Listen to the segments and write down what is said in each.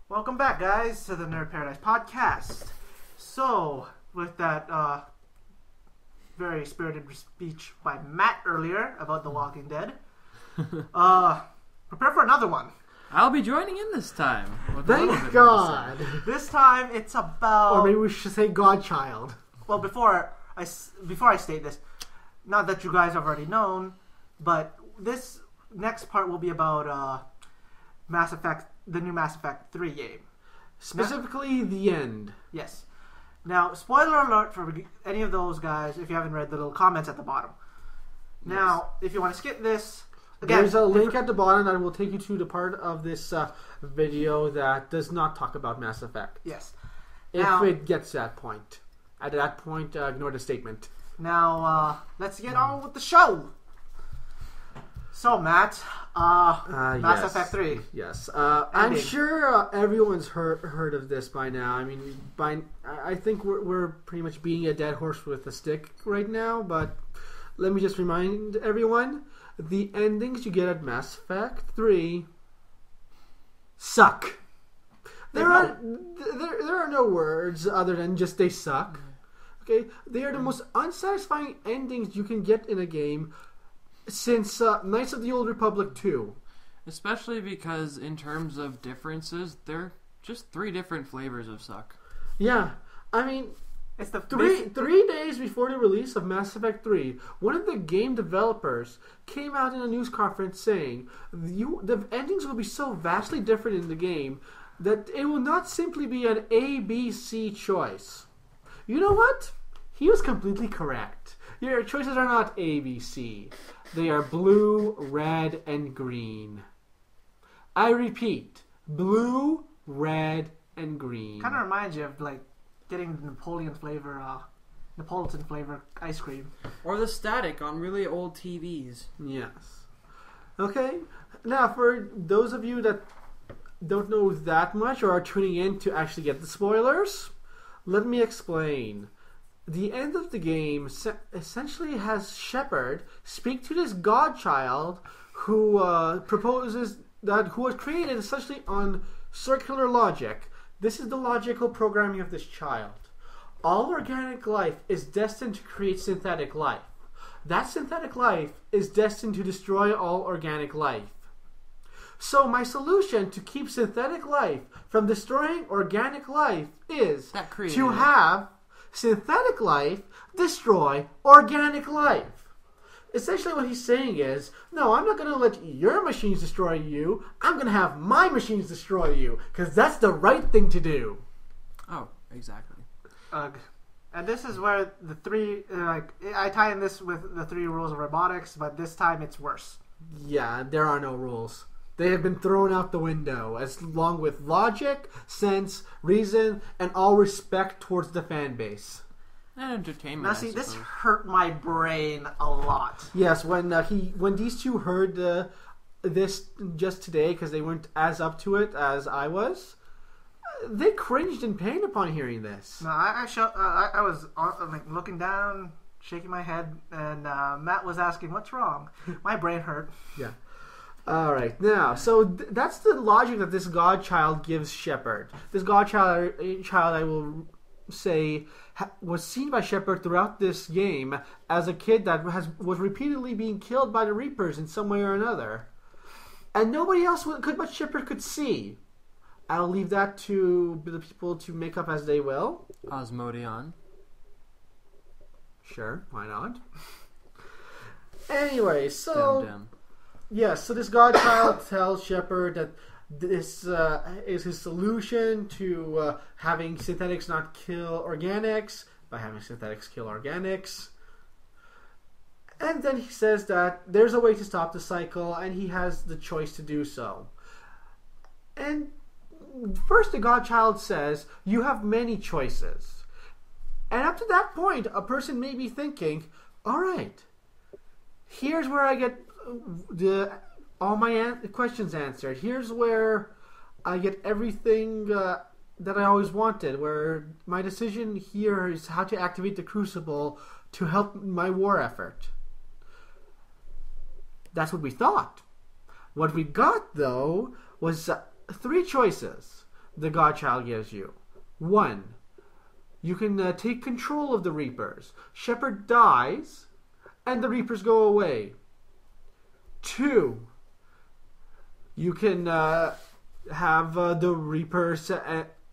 Welcome back, guys, to the Nerd Paradise podcast. So, with that very spirited speech by Matt earlier about The Walking Dead, prepare for another one. I'll be joining in this time. Thank God. This time, it's about... Or maybe we should say Godchild. Well, before I state this, not that you guys have already known, but this next part will be about Mass Effect, the new Mass Effect 3 game. Specifically, the end. Yes. Now, spoiler alert for any of those guys if you haven't read the little comments at the bottom. Now, if you want to skip this... Again, there's a link at the bottom that will take you to the part of this video that does not talk about Mass Effect. Yes. If now, it gets to that point. At that point, ignore the statement. Now, let's get on with the show. So, Matt, Mass Effect 3. Yes. I'm sure everyone's heard of this by now. I mean, I think we're pretty much beating a dead horse with a stick right now, but let me just remind everyone, the endings you get at Mass Effect 3 suck. There are no words other than just they suck. Okay? They are the most unsatisfying endings you can get in a game since Knights of the Old Republic 2. Especially because in terms of differences, they're just three different flavors of suck. Yeah. I mean, it's the 3 days before the release of Mass Effect 3, one of the game developers came out in a news conference saying the endings will be so vastly different in the game that it will not simply be an A-B-C choice. You know what? He was completely correct. Your choices are not A, B, C. They are blue, red, and green. I repeat, blue, red, and green. Kind of reminds you of like getting the Napolitan flavor ice cream, or the static on really old TVs. Yes. Okay. Now, for those of you that don't know that much or are tuning in to actually get the spoilers, let me explain. The end of the game essentially has Shepard speak to this godchild who who was created essentially on circular logic. This is the logical programming of this child. All organic life is destined to create synthetic life. That synthetic life is destined to destroy all organic life. So my solution to keep synthetic life from destroying organic life is to have synthetic life destroy organic life. Essentially what he's saying is, no, I'm not going to let your machines destroy you. I'm going to have my machines destroy you, because that's the right thing to do. Oh, exactly. And this is where the three, I tie in this with the 3 rules of robotics, but this time it's worse. Yeah, there are no rules. They have been thrown out the window, as long with logic, sense, reason, and all respect towards the fan base. And entertainment. Now, see, this hurt my brain a lot. Yes, when these two heard this just today, because they weren't as up to it as I was, they cringed in pain upon hearing this. No, I was looking down, shaking my head, and Matt was asking, "What's wrong?" My brain hurt. Yeah. All right, now, so that's the logic that this godchild gives Shepard. This godchild, I will say, was seen by Shepard throughout this game as a kid that was repeatedly being killed by the Reapers in some way or another. And nobody else but Shepard could see. I'll leave that to the people to make up as they will. Osmodion. Sure, why not? Anyway, so... Dem. Yes, so this godchild tells Shepard that this is his solution to having synthetics not kill organics, by having synthetics kill organics. And then he says that there's a way to stop the cycle, and he has the choice to do so. And first the godchild says, you have many choices. And up to that point, a person may be thinking, alright, here's where I get all my questions answered. Here's where I get everything that I always wanted, where my decision here is how to activate the Crucible to help my war effort. That's what we thought. What we got, though, was 3 choices. the Godchild gives you. 1. You can take control of the Reapers. Shepard dies, and the Reapers go away. 2. You can have the Reapers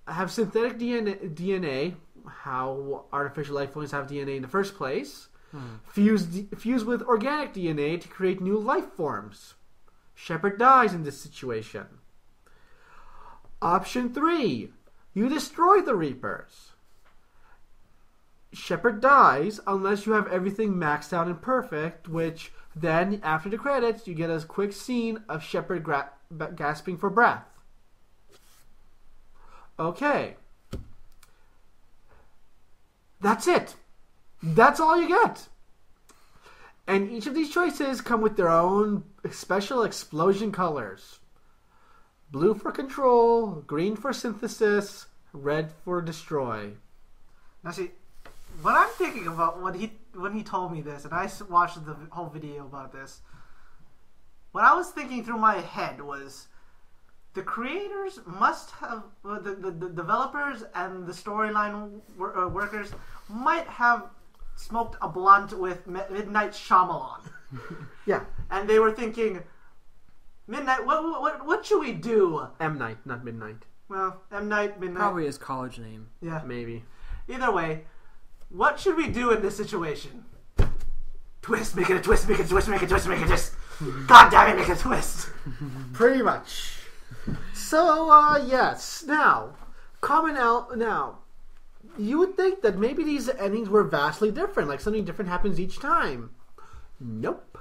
have synthetic DNA, how artificial life forms have DNA in the first place, fuse with organic DNA to create new life forms. Shepard dies in this situation. Option 3. You destroy the Reapers. Shepard dies unless you have everything maxed out and perfect, which then, after the credits, you get a quick scene of Shepard gasping for breath. Okay. That's it. That's all you get. And each of these choices come with their own special explosion colors. Blue for control, green for synthesis, red for destroy. Now see, what I'm thinking about when he told me this, and I watched the whole video about this, what I was thinking through my head was the creators must have, the developers and the storyline workers might have smoked a blunt with Midnight Shyamalan. Yeah. And they were thinking, Midnight, what should we do? M. Night, not Midnight. Well, M. Night, Midnight. Probably his college name. Yeah. Maybe. Either way, what should we do in this situation? Twist, make it a twist, make it a twist, make it a twist, make it a twist. God damn it, make it a twist. Pretty much. So, yes. Now, you would think that maybe these endings were vastly different, like something different happens each time. Nope.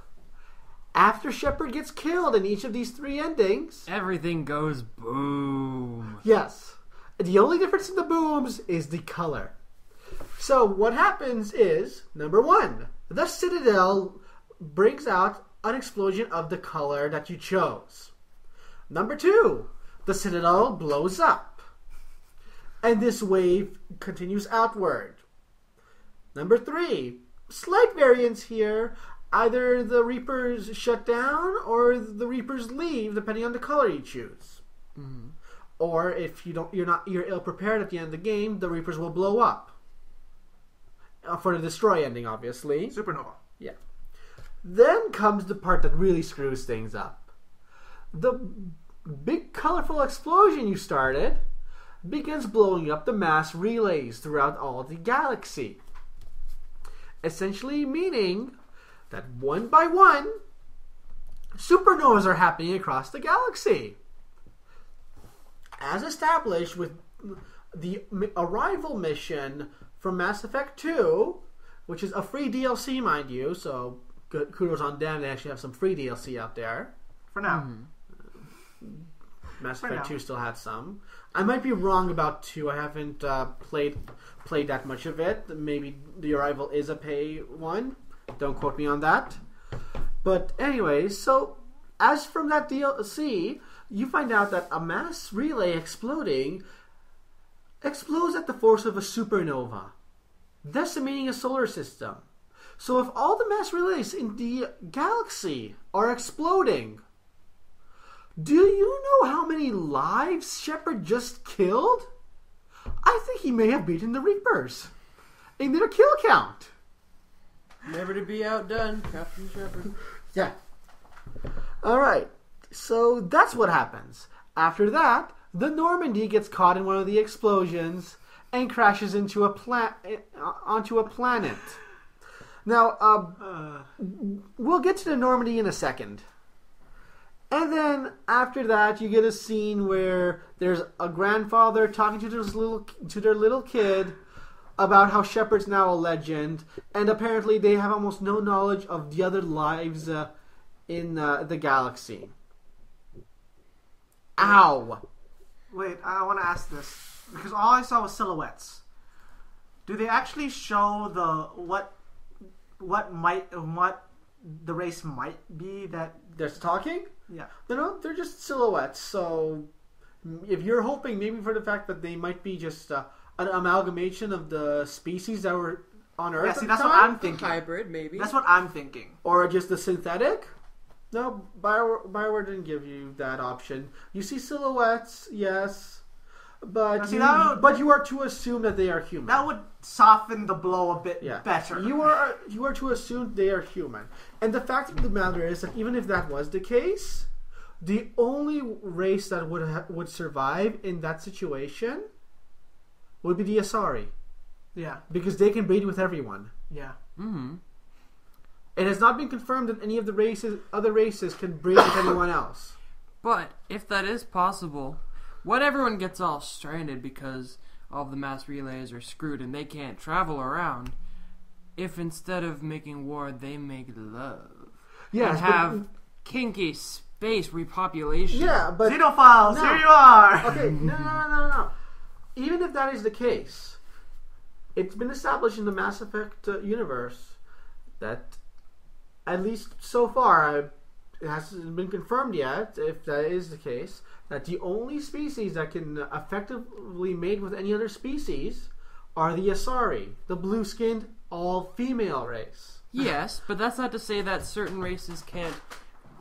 After Shepard gets killed in each of these 3 endings, everything goes boom. Yes. The only difference in the booms is the color. So what happens is, number 1, the Citadel brings out an explosion of the color that you chose. Number 2, the Citadel blows up. And this wave continues outward. Number 3, slight variance here. Either the Reapers shut down or the Reapers leave, depending on the color you choose. Mm-hmm. Or if you're ill prepared at the end of the game, the Reapers will blow up. For the destroy ending, obviously. Supernova. Yeah. Then comes the part that really screws things up. The big colorful explosion you started begins blowing up the mass relays throughout all the galaxy. Essentially meaning that one by one, supernovas are happening across the galaxy. As established with the Arrival mission from Mass Effect 2, which is a free DLC, mind you, so good kudos on them. They actually have some free DLC out there. For now. Mm-hmm. Mass Effect 2 still had some. I might be wrong about 2. I haven't played that much of it. Maybe the Arrival is a pay one. Don't quote me on that. But anyways, so as from that DLC, you find out that a mass relay explodes at the force of a supernova, decimating a solar system. So if all the mass relays in the galaxy are exploding, do you know how many lives Shepard just killed? I think he may have beaten the Reapers in their kill count. Never to be outdone, Captain Shepard. Yeah. Alright, so that's what happens. After that, the Normandy gets caught in one of the explosions and crashes into onto a planet. Now, we'll get to the Normandy in a second. And then, after that, you get a scene where there's a grandfather talking to their little kid about how Shepard's now a legend, and apparently they have almost no knowledge of the other lives in the galaxy. Ow! Wait, I want to ask this because all I saw was silhouettes. Do they actually show what the race might be that they're talking? Yeah. No, they're just silhouettes. So if you're hoping maybe for the fact that they might be just an amalgamation of the species that were on Earth. Yeah, see, that's what I'm thinking. Hybrid, maybe. That's what I'm thinking. Or just the synthetic? No, BioWare didn't give you that option. You see silhouettes, yes. But See, but you are to assume that they are human. That would soften the blow a bit better. You are to assume they are human. And the fact of the matter is that even if that was the case, the only race that would survive in that situation would be the Asari. Yeah. Because they can breed with everyone. Yeah. Mm-hmm. It has not been confirmed that any of the other races can breed with anyone else. But if that is possible, what everyone gets all stranded because all of the mass relays are screwed and they can't travel around, if instead of making war, they make love. Yes, and have kinky space repopulation. Yeah, but... Xenophiles, here you are! Okay, no. Even if that is the case, it's been established in the Mass Effect universe that, at least so far, it hasn't been confirmed yet, if that is the case, that the only species that can effectively mate with any other species are the Asari, the blue-skinned, all-female race. Yes, but that's not to say that certain races can't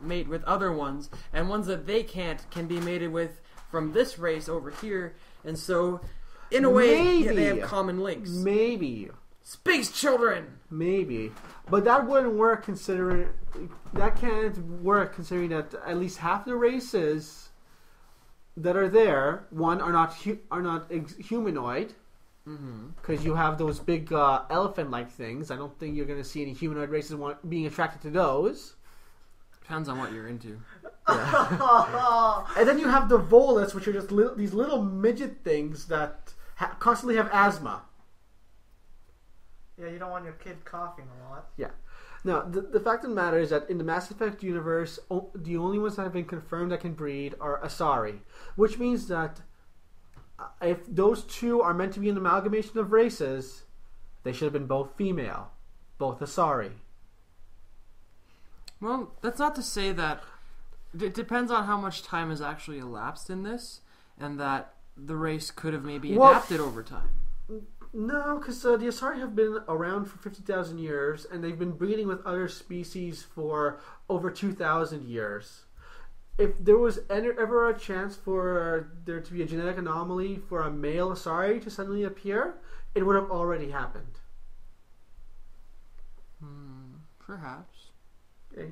mate with other ones, and ones that they can't can be mated with from this race over here, and so, in a way, they have common links. Maybe. Space children! Maybe. But that wouldn't work considering... That can't work considering that at least half the races that are there, one, are not humanoid. Because you have those big elephant-like things. I don't think you're going to see any humanoid races being attracted to those. Depends on what you're into. Yeah. And then you have the Volus, which are just these little midget things that constantly have asthma. Yeah, you don't want your kid coughing a lot. Yeah. Now, the fact of the matter is that in the Mass Effect universe, the only ones that have been confirmed that can breed are Asari. Which means that if those two are meant to be an amalgamation of races, they should have been both female. Both Asari. Well, that's not to say that... It depends on how much time has actually elapsed in this, and that the race could have maybe adapted over time. No, because the Asari have been around for 50,000 years, and they've been breeding with other species for over 2,000 years. If there was ever a chance for there to be a genetic anomaly for a male Asari to suddenly appear, it would have already happened. Perhaps. Okay.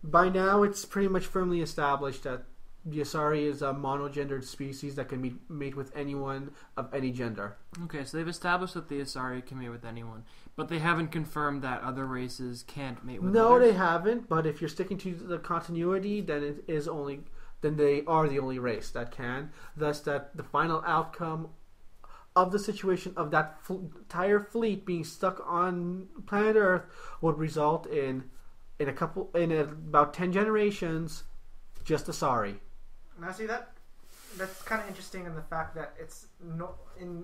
By now, it's pretty much firmly established that the Asari is a monogendered species that can mate with anyone of any gender. Okay, so they've established that the Asari can mate with anyone, but they haven't confirmed that other races can't mate with No, others? they haven't, but if you're sticking to the continuity, then they are the only race that can. Thus, that the final outcome of the situation of that entire fleet being stuck on planet Earth would result in about 10 generations, just Asari. Now, see that's kind of interesting in the fact that it's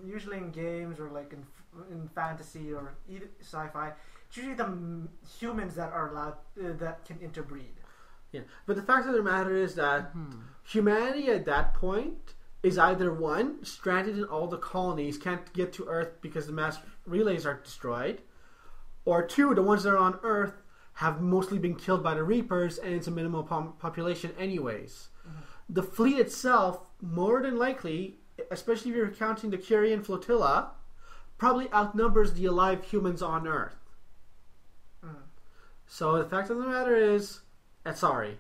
usually in games or like in fantasy or sci-fi, it's usually the humans that are allowed that can interbreed. Yeah, but the fact of the matter is that humanity at that point is either one, stranded in all the colonies, can't get to Earth because the mass relays are destroyed, or two, the ones that are on Earth have mostly been killed by the Reapers, and it's a minimal population anyways. The fleet itself, more than likely, especially if you're counting the Kyrian flotilla, probably outnumbers the alive humans on Earth. So the fact of the matter is, Asari.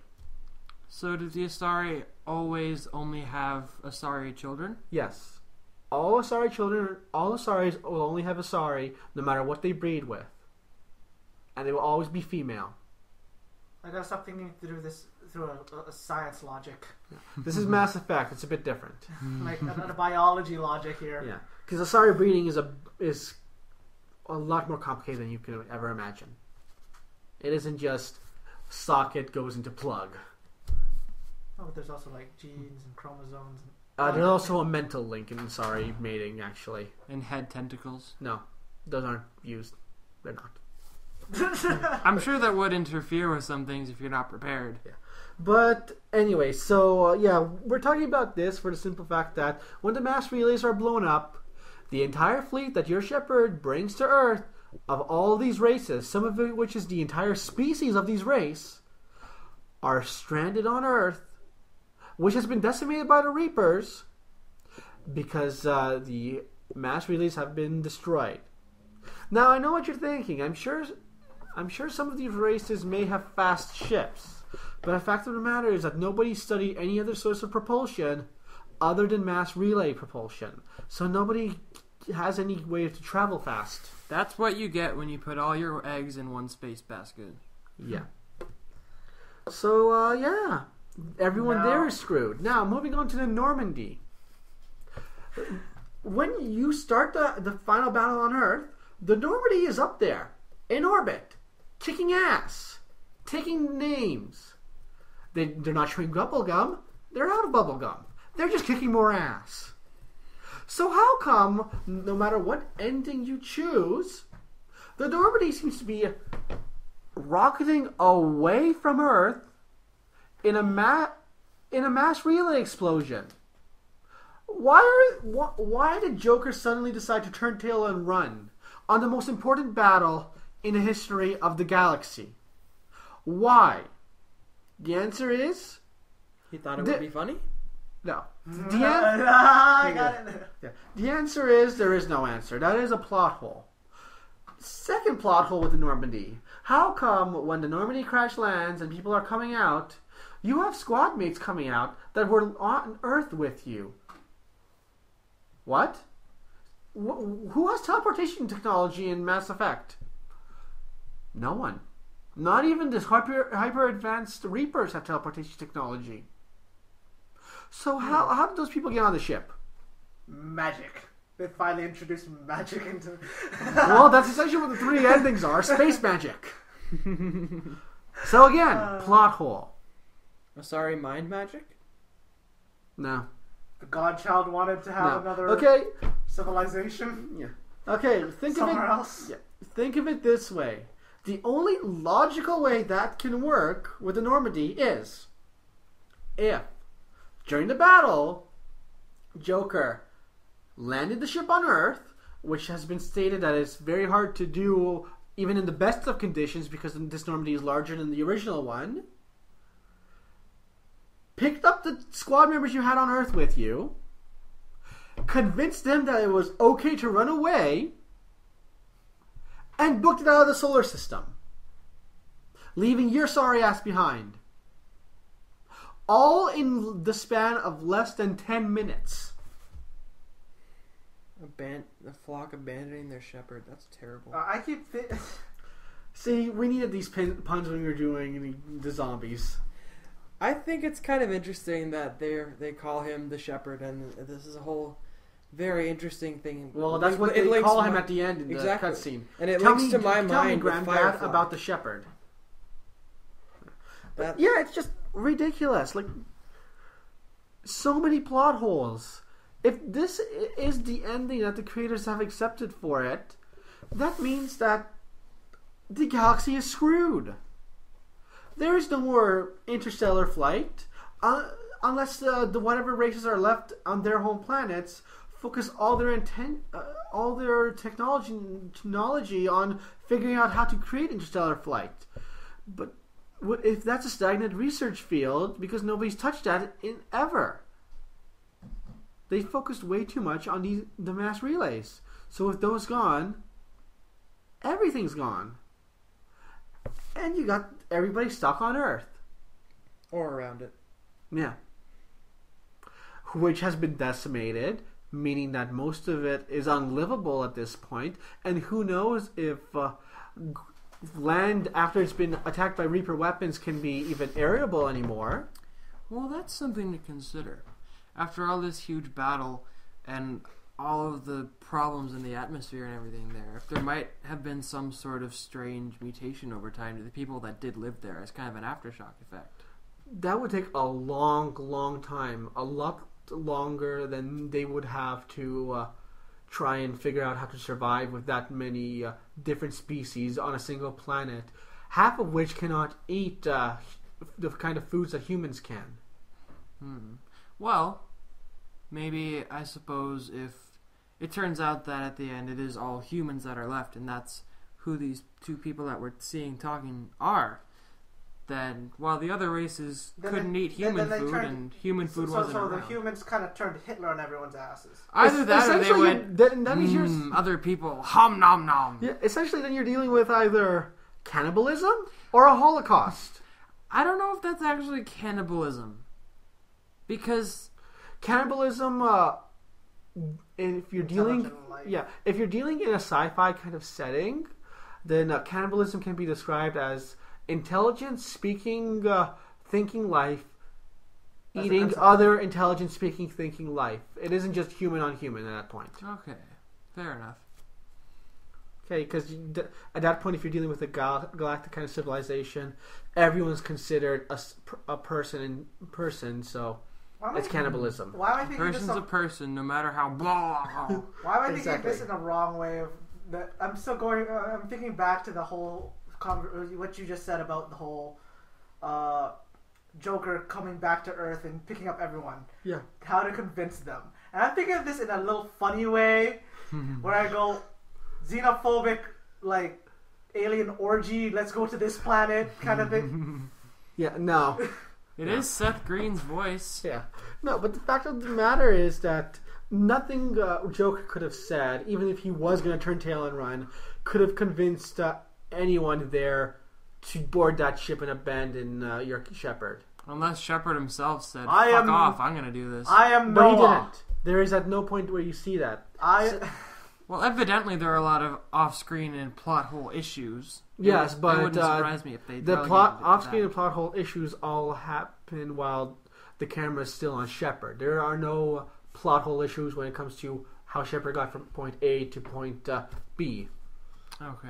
So does the Asari always only have Asari children? Yes. All Asaris will only have Asari, no matter what they breed with. And they will always be female. I gotta stop thinking through this through a science logic. Yeah. This is Mass Effect. It's a bit different. Like a biology logic here. Yeah, because Asari breeding is a lot more complicated than you can ever imagine. It isn't just socket goes into plug. Oh, but there's also like genes and chromosomes. There's also a mental link in Asari mating, actually. And head tentacles? No, those aren't used. They're not. I'm sure that would interfere with some things if you're not prepared. Yeah. But anyway, so we're talking about this for the simple fact that when the mass relays are blown up, the entire fleet that your shepherd brings to Earth of all of these races, some of which is the entire species of these races, are stranded on Earth, which has been decimated by the Reapers. because the mass relays have been destroyed. Now I know what you're thinking. I'm sure some of these races may have fast ships, but the fact of the matter is that nobody studied any other source of propulsion other than mass relay propulsion. So nobody has any way to travel fast. That's what you get when you put all your eggs in one space basket. Yeah. So, yeah. Everyone there is screwed. Now, moving on to the Normandy. When you start the final battle on Earth, the Normandy is up there, in orbit, kicking ass, taking names. They're not chewing bubblegum. They're out of bubblegum. They're just kicking more ass. So how come, no matter what ending you choose, the Normandy seems to be rocketing away from Earth in a mass relay explosion? Why did Joker suddenly decide to turn tail and run on the most important battle in the history of the galaxy? Why? The answer is... He thought it would be funny? No. I got it. Yeah. The answer is there is no answer. That is a plot hole. Second plot hole with the Normandy. How come when the Normandy crash lands and people are coming out, you have squad mates coming out that were on Earth with you? What? Who has teleportation technology in Mass Effect? No one. Not even this hyper advanced Reapers have teleportation technology. So how did those people get on the ship? Magic. They finally introduced magic into... Well, that's essentially what the three endings are. Space magic. So again, plot hole. Sorry, mind magic? No. The Godchild wanted to have another civilization. Yeah. Okay, think somewhere of it else. Yeah, think of it this way. The only logical way that can work with the Normandy is if during the battle Joker landed the ship on Earth, which has been stated that it's very hard to do even in the best of conditions because this Normandy is larger than the original one. Picked up the squad members you had on Earth with you, convinced them that it was okay to run away, and booked it out of the solar system, leaving your sorry ass behind. All in the span of less than 10 minutes. The flock abandoning their shepherd. That's terrible. I keep... See, we needed these puns when we were doing the zombies. I think it's kind of interesting that they call him the shepherd, and this is a whole very interesting thing. Well, that's what they call him at the end in the cutscene. And it links to my mind with Granddad, Firefly. about the shepherd. Yeah, it's just ridiculous. Like, so many plot holes. If this is the ending that the creators have accepted for it, that means that the galaxy is screwed. There is no more interstellar flight unless the whatever races are left on their home planets focus all their technology on figuring out how to create interstellar flight. But if that's a stagnant research field because nobody's touched that in ever. They focused way too much on the mass relays. So with those gone, everything's gone. And you got everybody stuck on Earth. Or around it. Yeah. Which has been decimated, meaning that most of it is unlivable at this point. And who knows if land, after it's been attacked by Reaper weapons, can be even airable anymore. Well, that's something to consider. After all this huge battle and all of the problems in the atmosphere and everything there, if there might have been some sort of strange mutation over time to the people that did live there as kind of an aftershock effect. That would take a long, long time. A lot longer than they would have to try and figure out how to survive with that many different species on a single planet, half of which cannot eat the kind of foods that humans can. Well, maybe, I suppose, if it turns out that at the end it is all humans that are left, and that's who these two people that we're seeing talking are, then while the other races Then couldn't they- eat human then they food turned- and human food wasn't So around. the humans kind of turned Hitler on everyone's asses. Either that or they Essentially, went, that means you're other people, hum nom nom. yeah, essentially then you're dealing with either cannibalism or a Holocaust. I don't know if that's actually cannibalism. Because Cannibalism, if you're dealing, Intelligent life. if you're dealing in a sci-fi kind of setting, then cannibalism can be described as intelligent, speaking, thinking life, eating other intelligent, speaking, thinking life. It isn't just human on human at that point. okay, fair enough. Okay, because at that point, if you're dealing with a galactic kind of civilization, everyone's considered a person, so it's cannibalism. Why am I thinking Person's a person, no matter how blah. Why am I thinking Exactly. this in a wrong way? Of that I'm still going. I'm thinking back to the whole what you just said about the whole Joker coming back to Earth and picking up everyone. Yeah. How to convince them, and I'm thinking of this in a little funny way, where I go xenophobic, like alien orgy. Let's go to this planet, kind of thing. Yeah, no. It is Seth Green's voice. Yeah. No, but the fact of the matter is that nothing Joker could have said, even if he was going to turn tail and run, could have convinced anyone there to board that ship and abandon your Shepard. Unless Shepard himself said, I fuck am- off, I'm going to do this. I am But he Noah. didn't. There is at no point where you see that. Well, evidently there are a lot of off-screen and plot hole issues. Yes, It but wouldn't surprise me if they the relegated plot, it to off-screen that. and plot hole issues all happen while the camera is still on Shepard. There are no plot hole issues when it comes to how Shepard got from point A to point B. Okay.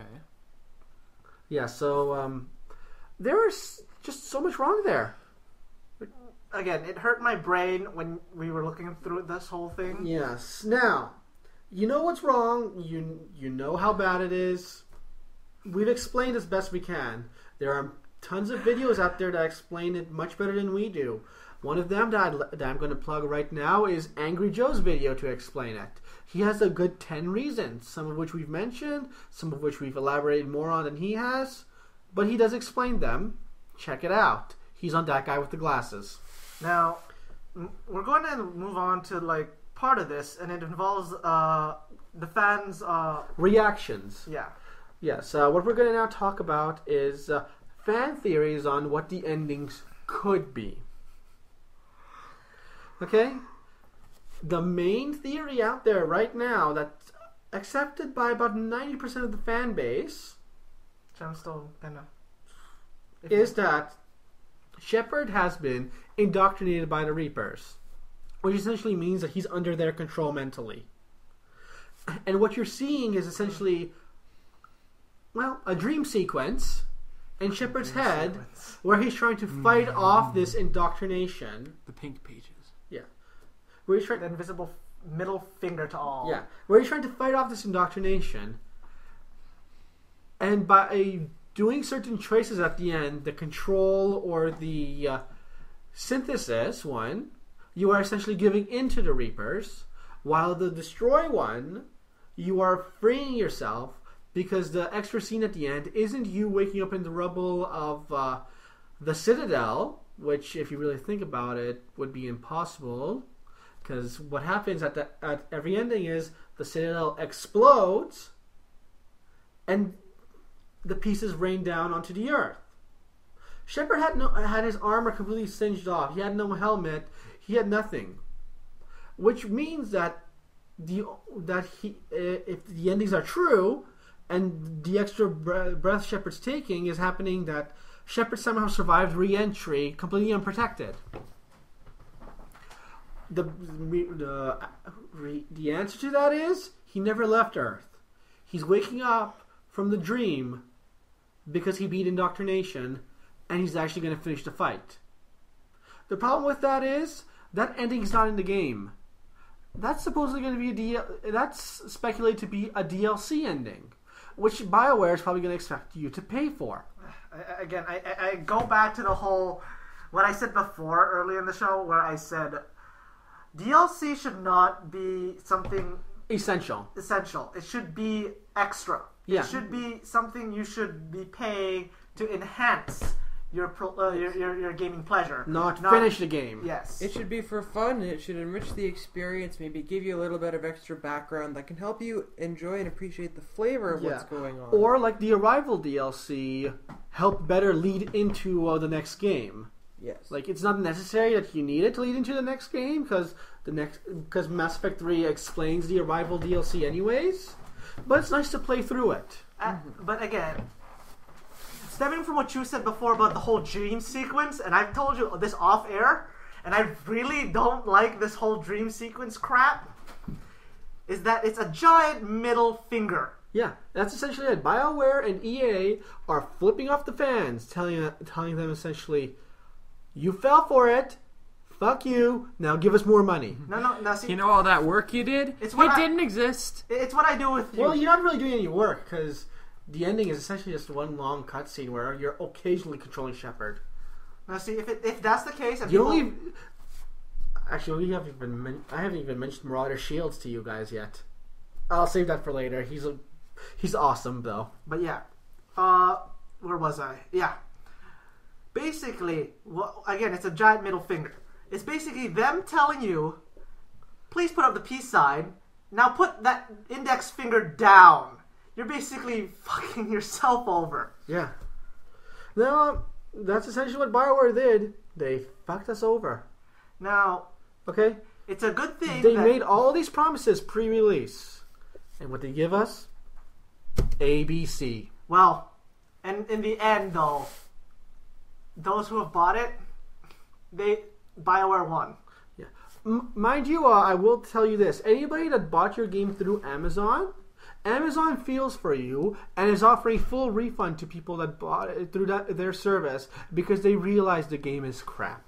Yeah, so there is just so much wrong there. Again, it hurt my brain when we were looking through this whole thing. Yes. Now, you know what's wrong. You know how bad it is. We've explained as best we can. There are tons of videos out there that explain it much better than we do. One of them that I'm going to plug right now is Angry Joe's video to explain it. He has a good 10 reasons, some of which we've mentioned, some of which we've elaborated more on than he has, but he does explain them. Check it out. He's on That Guy with the Glasses. Now, we're going to move on to like part of this, and it involves the fans. Reactions. Yeah. Yes, what we're going to now talk about is fan theories on what the endings could be. Okay? The main theory out there right now that's accepted by about 90% of the fan base Which I'm still gonna. is that Shepard has been indoctrinated by the Reapers, which essentially means that he's under their control mentally. And what you're seeing is essentially, well, a dream sequence in Shepard's head where he's trying to fight off this indoctrination. The pink pages. Yeah. Where he's trying The invisible middle finger to all. Yeah. Where he's trying to fight off this indoctrination. And by doing certain choices at the end, the control or the synthesis one, you are essentially giving in to the Reapers, while the destroy one, you are freeing yourself because the extra scene at the end isn't you waking up in the rubble of the Citadel, which, if you really think about it, would be impossible. Because what happens at every ending is the Citadel explodes and the pieces rain down onto the Earth. Shepard had his armor completely singed off. He had no helmet. He had nothing, which means that if the endings are true and the extra breath Shepard's taking is happening, that Shepard somehow survived re-entry completely unprotected. The answer to that is he never left Earth. He's waking up from the dream because he beat indoctrination, and he's actually going to finish the fight. The problem with that is that ending is not in the game. That's supposedly going to be that's speculated to be a DLC ending, which BioWare is probably going to expect you to pay for. Again, I go back to the whole what I said before early in the show, where I said DLC should not be something Essential. It should be extra. Yeah. It should be something you should be paying to enhance your gaming pleasure. Not finish the game. Yes. It should be for fun. It should enrich the experience. Maybe give you a little bit of extra background that can help you enjoy and appreciate the flavor of what's going on. Or like the Arrival DLC, help better lead into the next game. Yes. Like it's not necessary that you need it to lead into the next game because Mass Effect 3 explains the Arrival DLC anyways. But it's nice to play through it. But again, stemming from what you said before about the whole dream sequence, and I've told you this off air, and I really don't like this whole dream sequence crap, is that it's a giant middle finger. Yeah, that's essentially it. BioWare and EA are flipping off the fans, telling them essentially, you fell for it, fuck you, now give us more money. No, see, you know all that work you did? It didn't exist. It's what I do with you. Well, you're not really doing any work, because the ending is essentially just one long cutscene where you're occasionally controlling Shepard. Now, see, if that's the case, and Actually, I haven't even mentioned Marauder Shields to you guys yet. I'll save that for later. He's awesome, though. But yeah. Where was I? Yeah. Basically, again, it's a giant middle finger. It's basically them telling you, please put up the peace sign. Now put that index finger down. You're basically fucking yourself over. Yeah. Now, that's essentially what BioWare did. They fucked us over. Now, okay? It's a good thing they made all these promises pre-release. And what they give us? ABC. Well, and in the end, though, those who have bought it, BioWare won. Yeah. Mind you, I will tell you this. Anybody that bought your game through Amazon feels for you and is offering full refund to people that bought it through their service because they realize the game is crap.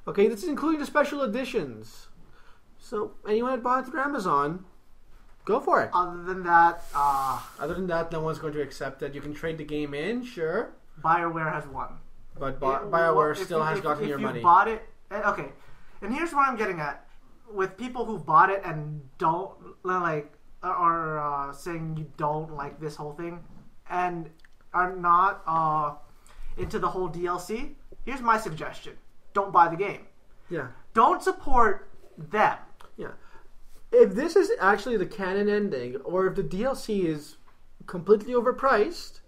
Okay, this is including the special editions. So, anyone that bought it through Amazon, go for it. Other than that, no one's going to accept it. You can trade the game in, sure. BioWare has won. But BioWare still has gotten your money. If you bought it... Okay, and here's what I'm getting at. With people who bought it and don't, like, are saying you don't like this whole thing, and are not into the whole DLC, here's my suggestion. Don't buy the game. Yeah. Don't support them. Yeah. If this is actually the canon ending, or if the DLC is completely overpriced,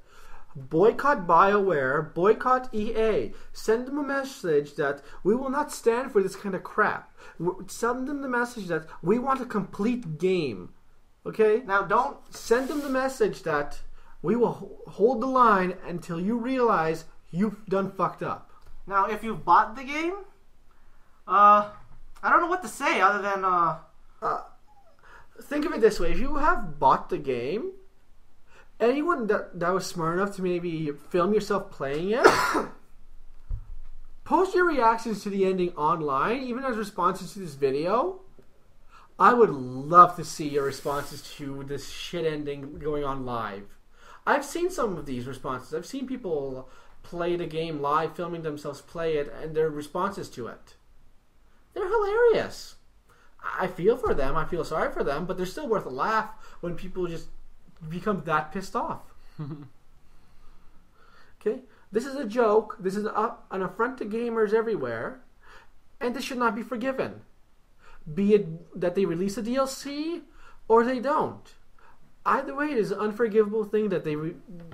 boycott BioWare, boycott EA. Send them a message that we will not stand for this kind of crap. Send them the message that we want a complete game. Okay? Now don't... Send them the message that we will hold the line until you realize you've done fucked up. Now, if you've bought the game, I don't know what to say other than... Think of it this way. If you have bought the game, anyone that was smart enough to maybe film yourself playing it, post your reactions to the ending online, even as responses to this video. I would love to see your responses to this shit ending going on live. I've seen some of these responses. I've seen people play the game live, filming themselves play it, and their responses to it. They're hilarious. I feel for them. I feel sorry for them, but they're still worth a laugh when people just become that pissed off. Okay? This is a joke. This is an affront to gamers everywhere, and this should not be forgiven. Be it that they release a DLC or they don't. Either way, it is an unforgivable thing that they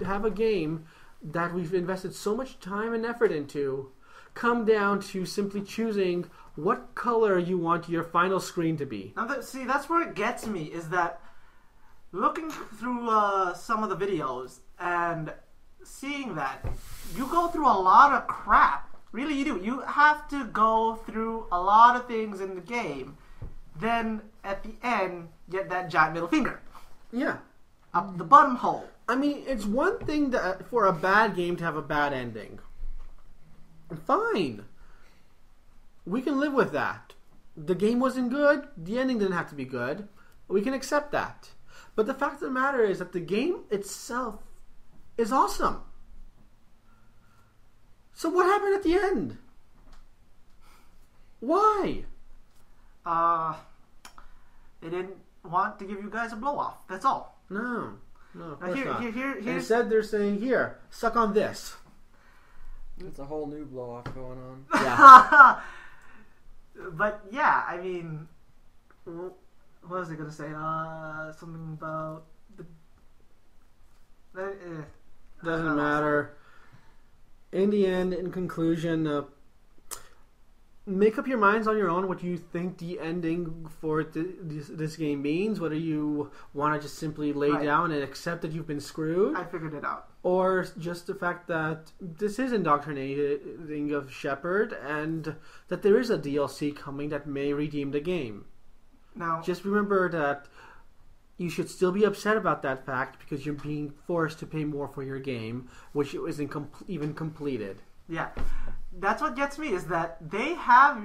have a game that we've invested so much time and effort into come down to simply choosing what color you want your final screen to be. Now, see, that's where it gets me, is that looking through some of the videos and seeing that you go through a lot of crap. Really, you do. You have to go through a lot of things in the game. Then, at the end, get that giant middle finger. Yeah. Up the bottom hole. I mean, it's one thing for a bad game to have a bad ending. Fine. We can live with that. The game wasn't good. The ending didn't have to be good. We can accept that. But the fact of the matter is that the game itself is awesome. So what happened at the end? Why? They didn't want to give you guys a blow-off. That's all. No, of course not. Here's... Instead, they're saying, here, suck on this. It's a whole new blow off going on. Yeah. But yeah, I mean, what was I gonna say? Something about the. Doesn't matter. In the end, in conclusion, make up your minds on your own what you think the ending for this game means. Whether you want to just simply lay down and accept that you've been screwed. I figured it out. Or just the fact that this is indoctrinating of Shepard and that there is a DLC coming that may redeem the game. Now, just remember that you should still be upset about that fact because you're being forced to pay more for your game, which isn't even completed. Yeah. That's what gets me is that they have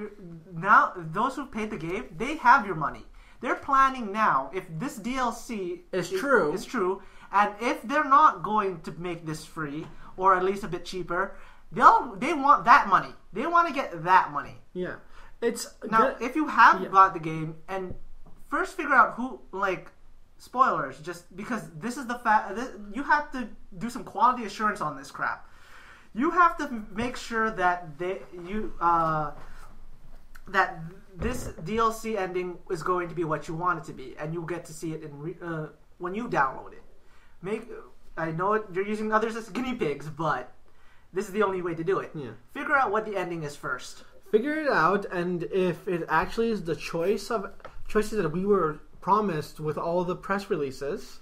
now those who paid the game, they have your money. They're planning now if this DLC is true, and if they're not going to make this free or at least a bit cheaper, they want that money. They want to get that money. Yeah. If you have got the game and first figure out who spoilers just because this is the fact you have to do some quality assurance on this crap. You have to make sure that that this DLC ending is going to be what you want it to be, and you'll get to see it when you download it. I know you're using others as guinea pigs, but this is the only way to do it. Yeah. Figure out what the ending is first. Figure it out, and if it actually is the choices that we were promised with all the press releases,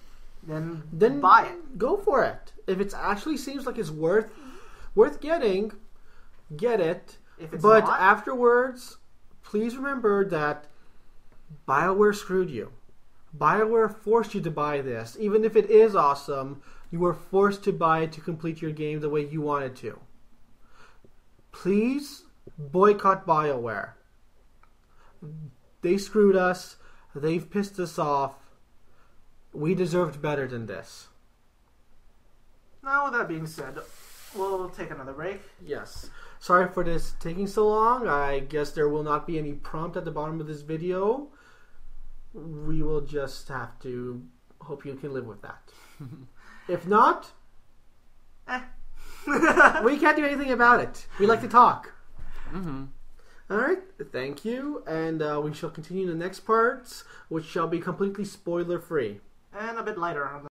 then buy it. Go for it. If it actually seems like it's worth getting, get it. But afterwards, please remember that BioWare screwed you. BioWare forced you to buy this. Even if it is awesome, you were forced to buy it to complete your game the way you wanted to. Please boycott BioWare. They screwed us. They've pissed us off. We deserved better than this. Now, with that being said, we'll take another break. Yes. Sorry for this taking so long. I guess there will not be any prompt at the bottom of this video. We will just have to hope you can live with that. If not, we can't do anything about it. We like to talk. Mm-hmm. Alright, thank you. And we shall continue in the next parts, which shall be completely spoiler-free. And a bit lighter on